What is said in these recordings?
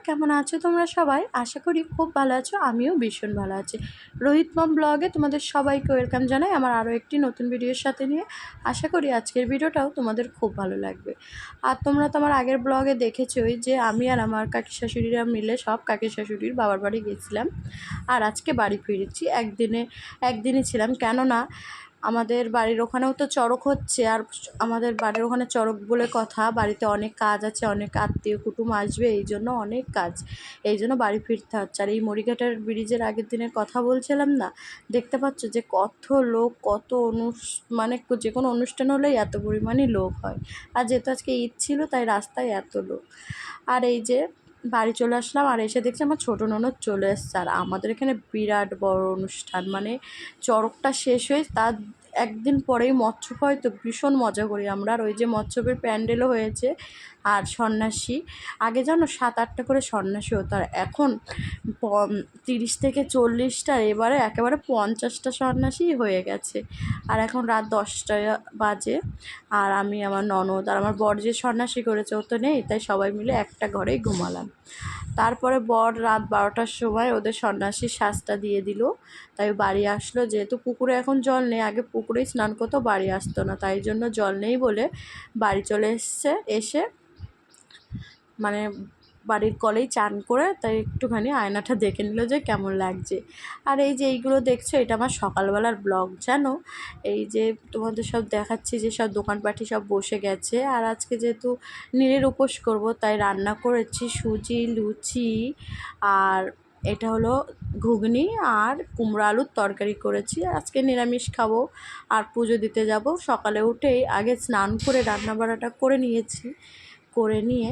কেমন আছো তোমরা সবাই? আশা করি খুব ভালো আছো, আমিও ভীষণ ভালো আছি। রোহিত মম ব্লগে তোমাদের সবাইকে ওয়েলকাম জানাই আমার আরও একটি নতুন ভিডিওর সাথে নিয়ে। আশা করি আজকের ভিডিওটাও তোমাদের খুব ভালো লাগবে। আর তোমরা তো আমার আগের ব্লগে দেখেছোই যে আমি আর আমার কাকি শাশুড়িরা মিলে সব কাকি শাশুড়ির বাবার বাড়ি গেছিলাম, আর আজকে বাড়ি ফিরেছি। একদিনই ছিলাম, কেননা আমাদের বাড়ির ওখানেও তো চড়ক হচ্ছে, আর আমাদের বাড়ির ওখানে চড়ক বলে কথা, বাড়িতে অনেক কাজ আছে, অনেক আত্মীয় কুটুম আসবে, এই জন্য অনেক কাজ, এই জন্য বাড়ি ফিরতে হচ্ছে। আর এই মরিঘাটের ব্রিজের আগের দিনের কথা বলছিলাম না, দেখতে পাচ্ছ যে কত লোক, কত মানে যে কোনো অনুষ্ঠান হলেই এত পরিমাণে লোক হয়। আর যেহেতু আজকে ঈদ ছিল তাই রাস্তায় এত লোক। আর এই যে বাড়ি চলে আসলাম, আর এসে দেখছি আমার ছোটো ননদ চলে এসছে। আর আমাদের এখানে বিরাট বড় অনুষ্ঠান, মানে চড়কটা শেষ হয়ে তার একদিন পরেই মৎস্যপ হয়, তো ভীষণ মজা করি আমরা। আর ওই যে মৎস্যপের প্যান্ডেলও হয়েছে, আর সন্ন্যাসী আগে জানো 7-8টা করে সন্ন্যাসী হতো, আর এখন 30 থেকে 40টা, এবারে একেবারে 50টা সন্ন্যাসী হয়ে গেছে। আর এখন রাত 10টা বাজে, আর আমি, আমার ননদ আর আমার বর যে সন্ন্যাসী করেছে ও তো নেই, তাই সবাই মিলে একটা ঘরেই ঘুমালাম। তারপরে বর রাত 12টার সময় ওদের সন্ন্যাসীর সাজটা দিয়ে দিল, তাই বাড়ি আসলো। যেহেতু পুকুরে এখন জল নেই, আগে পুকুরেই স্নান করতো, বাড়ি আসতো না, তাই জন্য জল নেই বলে বাড়ি চলে এসে মানে বাড়ির কলেই চান করে তাই একটুখানি আয়নাটা দেখে নিল যে কেমন লাগছে। আর এই যে এইগুলো দেখছো, এটা আমার সকালবেলার ব্লগ জানো। এই যে তোমাদের সব দেখাচ্ছি যে সব দোকানপাটি সব বসে গেছে। আর আজকে যেহেতু নীলের উপোস করব, তাই রান্না করেছি সুজি, লুচি, আর এটা হলো ঘুগনি, আর কুমড়ো আলুর তরকারি করেছি। আজকে নিরামিষ খাবো আর পুজো দিতে যাব। সকালে উঠেই আগে স্নান করে রান্নাবাড়াটা করে নিয়েছি, করে নিয়ে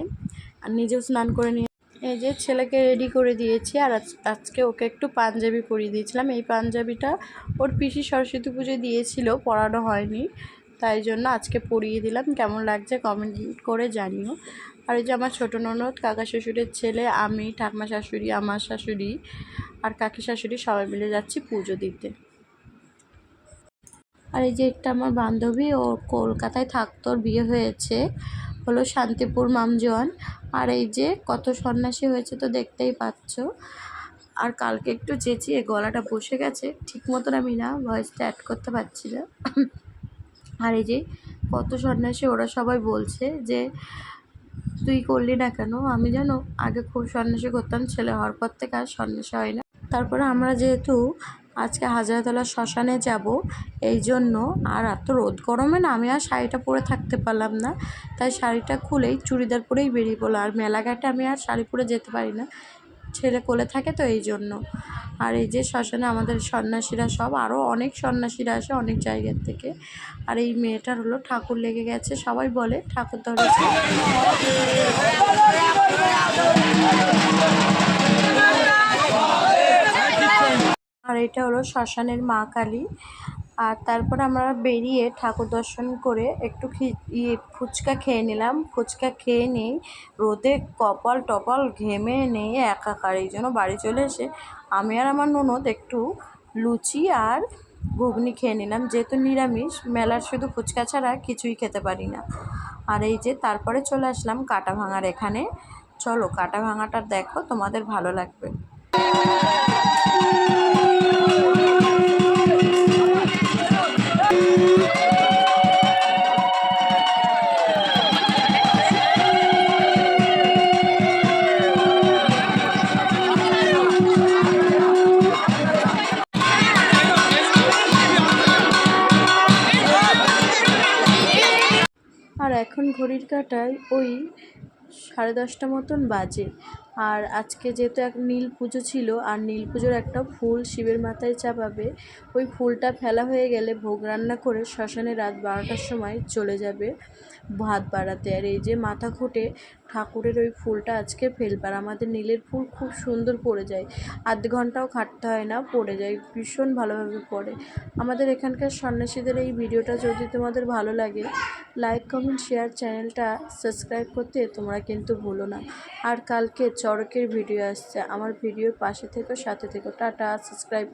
আর নিজেও স্নান করে নিয়ে এই যে ছেলেকে রেডি করে দিয়েছি। আর আজকে ওকে একটু পাঞ্জাবি পরিয়ে দিয়েছিলাম। এই পাঞ্জাবিটা ওর পিসি সরস্বতী পুজো দিয়েছিল, পরানো হয়নি, তাই জন্য আজকে পরিয়ে দিলাম। কেমন লাগছে কমেন্ট করে জানিও। আর এই যে আমার ছোটো ননদ, কাকা শ্বশুরের ছেলে, আমি, ঠাকুমা শাশুড়ি, আমার শাশুড়ি আর কাকি শাশুড়ি সবাই মিলে যাচ্ছি পুজো দিতে। আর এই যে একটা আমার বান্ধবী, ও কলকাতায় থাকতো, ওর বিয়ে হয়েছে হলো শান্তিপুর মামজোয়ান। আর এই যে কত সন্ন্যাসী হয়েছে তো দেখতেই পাচ্ছ। আর কালকে একটু চেঁচিয়ে গলাটা বসে গেছে, ঠিক মতন আমি না ভয়েসটা অ্যাড করতে পারছি না। আর এই যে কত সন্ন্যাসী, ওরা সবাই বলছে যে তুই করলি না কেন। আমি জানো আগে খুব সন্ন্যাসী করতাম, ছেলে হওয়ার পর থেকে আর সন্ন্যাসী হয় না। তারপরে আমরা যেহেতু আজকে হাজারতলা শ্মশানে যাব, এই জন্য আর এত রোদ গরমে না আমি আর শাড়িটা পরে থাকতে পারলাম না, তাই শাড়িটা খুলেই চুড়িদার পরেই বেরিয়ে পড়লো। আর মেলাঘাটে আমি আর শাড়ি পরে যেতে পারি না, ছেলে কোলে থাকে তো এই জন্য। আর এই যে শ্মশানে আমাদের সন্ন্যাসীরা সব, আরও অনেক সন্ন্যাসীরা আসে অনেক জায়গার থেকে। আর এই মেয়েটার হলো ঠাকুর লেগে গেছে, সবাই বলে ঠাকুর ধরেছে। আর এটা হলো শ্মশানের মা কালী। আর তারপর আমরা বেরিয়ে ঠাকুর দর্শন করে একটু ফুচকা খেয়ে নিলাম। ফুচকা খেয়ে নিই, রোদে কপাল টপাল ঘেমে নিয়ে একাকার, এই জন্য বাড়ি চলে এসে আমি আর আমার ননদ একটু লুচি আর ঘুগনি খেয়ে নিলাম। যেহেতু নিরামিষ, মেলার শুধু ফুচকা ছাড়া কিছুই খেতে পারি না। আর এই যে তারপরে চলে আসলাম কাটা ভাঙার এখানে। চলো কাটা ভাঙাটা দেখো, তোমাদের ভালো লাগবে। আর এখন ঘড়ির কাঁটায় ওই 10:30 মতন বাজে। আর আজকে যেহেতু এক নীল পুজো ছিল, আর নীল পুজোর একটা ফুল শিবের মাথায় চাপাবে, ওই ফুলটা ফেলা হয়ে গেলে ভোগ রান্না করে শ্মশানে রাত 12টার সময় চলে যাবে ভাত বাড়াতে। আর এই যে মাথা খুঁটে ঠাকুরের ওই ফুলটা আজকে ফেলবার, আমাদের নীলের ফুল খুব সুন্দর পড়ে যায়, আধ ঘন্টাও খাটতে হয় না, পড়ে যায়, ভীষণ ভালোভাবে পড়ে। আমাদের এখানকার সন্ন্যাসীদের এই ভিডিওটা যদি তোমাদের ভালো লাগে, লাইক কমেন্ট শেয়ার, চ্যানেলটা সাবস্ক্রাইব করতে তোমরা কিন্তু ভুলো না। আর কালকে চড়কের ভিডিও আসছে, আমার ভিডিওর পাশে থেকো, সাথে থেকো। Tata, subscribe.